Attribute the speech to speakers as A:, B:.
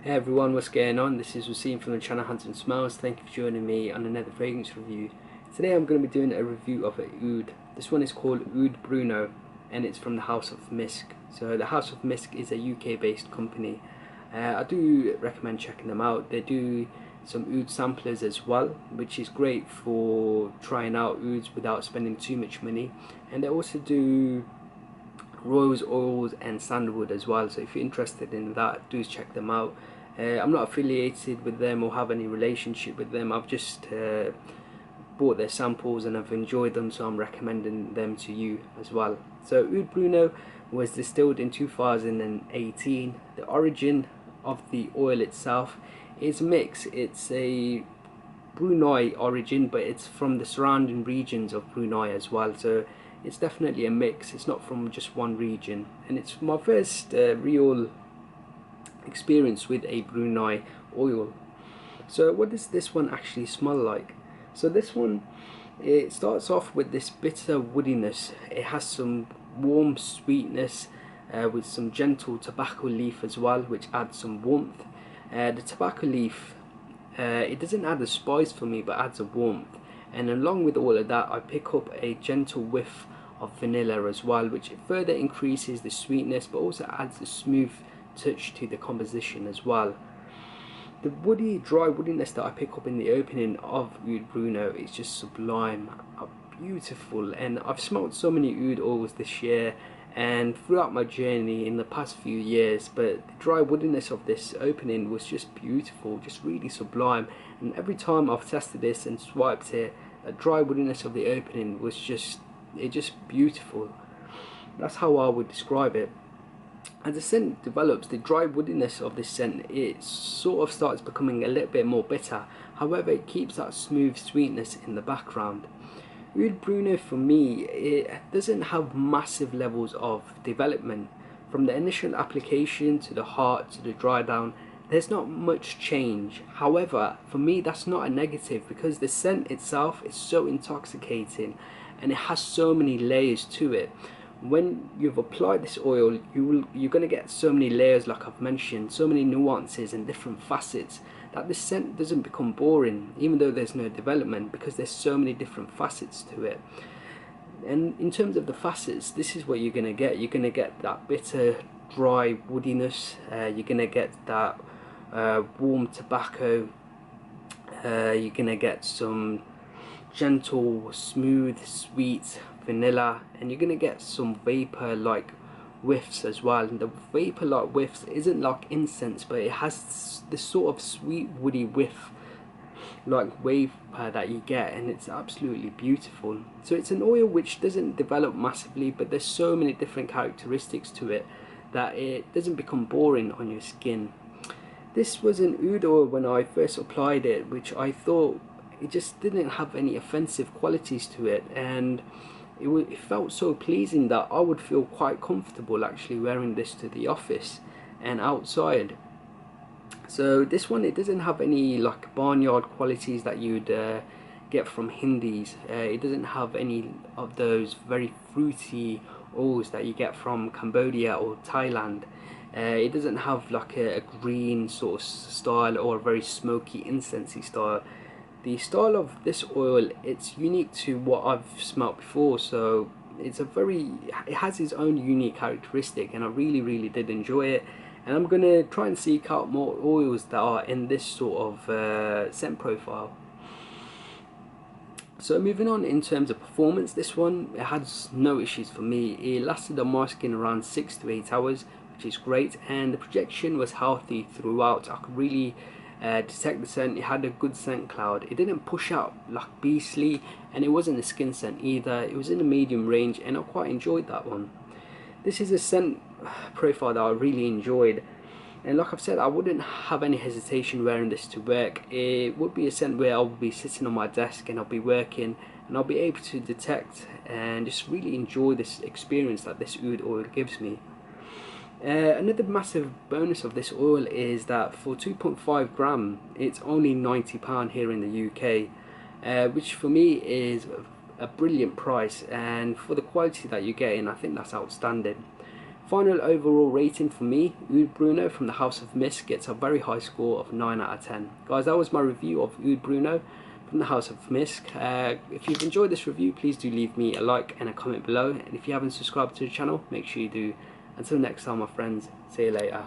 A: Hey everyone, what's going on? This is Waseem from the channel Hands and Smells. Thank you for joining me on another fragrance review. Today I'm going to be doing a review of an oud. This one is called Oud Bruno and it's from the House of Misk. So the House of Misk is a UK based company. I do recommend checking them out. They do some oud samplers as well, which is great for trying out ouds without spending too much money. And they also do rose oils and sandalwood as well, so if you're interested in that, do check them out. I'm not affiliated with them or have any relationship with them. I've just bought their samples and I've enjoyed them, so I'm recommending them to you as well. So Oud Bruno was distilled in 2018. The origin of the oil itself is mixed. It's a Brunei origin, but it's from the surrounding regions of Brunei as well, so it's definitely a mix. It's not from just one region, and it's my first real experience with a Brunei oil. So what does this one actually smell like? So this one, it starts off with this bitter woodiness. It has some warm sweetness with some gentle tobacco leaf as well, which adds some warmth. The tobacco leaf, it doesn't add a spice for me, but adds a warmth. And along with all of that, I pick up a gentle whiff of vanilla as well, which further increases the sweetness but also adds a smooth touch to the composition as well. The woody, dry woodiness that I pick up in the opening of Oud Bruno is just sublime, beautiful. And I've smelled so many oud oils this year and throughout my journey in the past few years, but the dry woodiness of this opening was just beautiful, just really sublime. And every time I've tested this and swiped it, the dry woodiness of the opening was just beautiful. That's how I would describe it. As the scent develops, the dry woodiness of this scent, it sort of starts becoming a little bit more bitter. However, it keeps that smooth sweetness in the background. Oud Bruno for me, it doesn't have massive levels of development. From the initial application to the heart to the dry down, there's not much change. However, for me that's not a negative, because the scent itself is so intoxicating and it has so many layers to it. When you've applied this oil, you're going to get so many layers, like I've mentioned, so many nuances and different facets, that the scent doesn't become boring even though there's no development, because there's so many different facets to it. And in terms of the facets, this is what you're going to get. You're going to get that bitter, dry woodiness, you're going to get that warm tobacco, you're going to get some gentle, smooth, sweet vanilla, and you're going to get some vapor like whiffs as well. And the vapor like whiffs isn't like incense, but it has this sort of sweet woody whiff like vapor that you get, and it's absolutely beautiful. So it's an oil which doesn't develop massively, but there's so many different characteristics to it that it doesn't become boring on your skin. This was an oud oil when I first applied it, which I thought it just didn't have any offensive qualities to it, and it felt so pleasing that I would feel quite comfortable actually wearing this to the office and outside. So this one, it doesn't have any like barnyard qualities that you'd get from Hindis. It doesn't have any of those very fruity oils that you get from Cambodia or Thailand. It doesn't have like a green sort of style or a very smoky incensey style. The style of this oil, it's unique to what I've smelt before, so it has its own unique characteristic, and I really did enjoy it. And I'm going to try and seek out more oils that are in this sort of scent profile. So moving on in terms of performance, this one, it has no issues for me. It lasted on my skin around 6 to 8 hours, which is great, and the projection was healthy throughout. I could really detect the scent. It had a good scent cloud. It didn't push out like beastly, and it wasn't a skin scent either. It was in a medium range, and I quite enjoyed that one. This is a scent profile that I really enjoyed, and like I've said, I wouldn't have any hesitation wearing this to work. It would be a scent where I'll be sitting on my desk and I'll be working, and I'll be able to detect and just really enjoy this experience that this oud oil gives me. Another massive bonus of this oil is that for 2.5 gram, it's only £90 here in the UK, which for me is a brilliant price, and for the quality that you're getting, I think that's outstanding. Final overall rating for me, Oud Bruno from the House of Misk gets a very high score of 9 out of 10. Guys, that was my review of Oud Bruno from the House of Misk. If you've enjoyed this review, please do leave me a like and a comment below. And if you haven't subscribed to the channel, make sure you do. Until next time, my friends, see you later.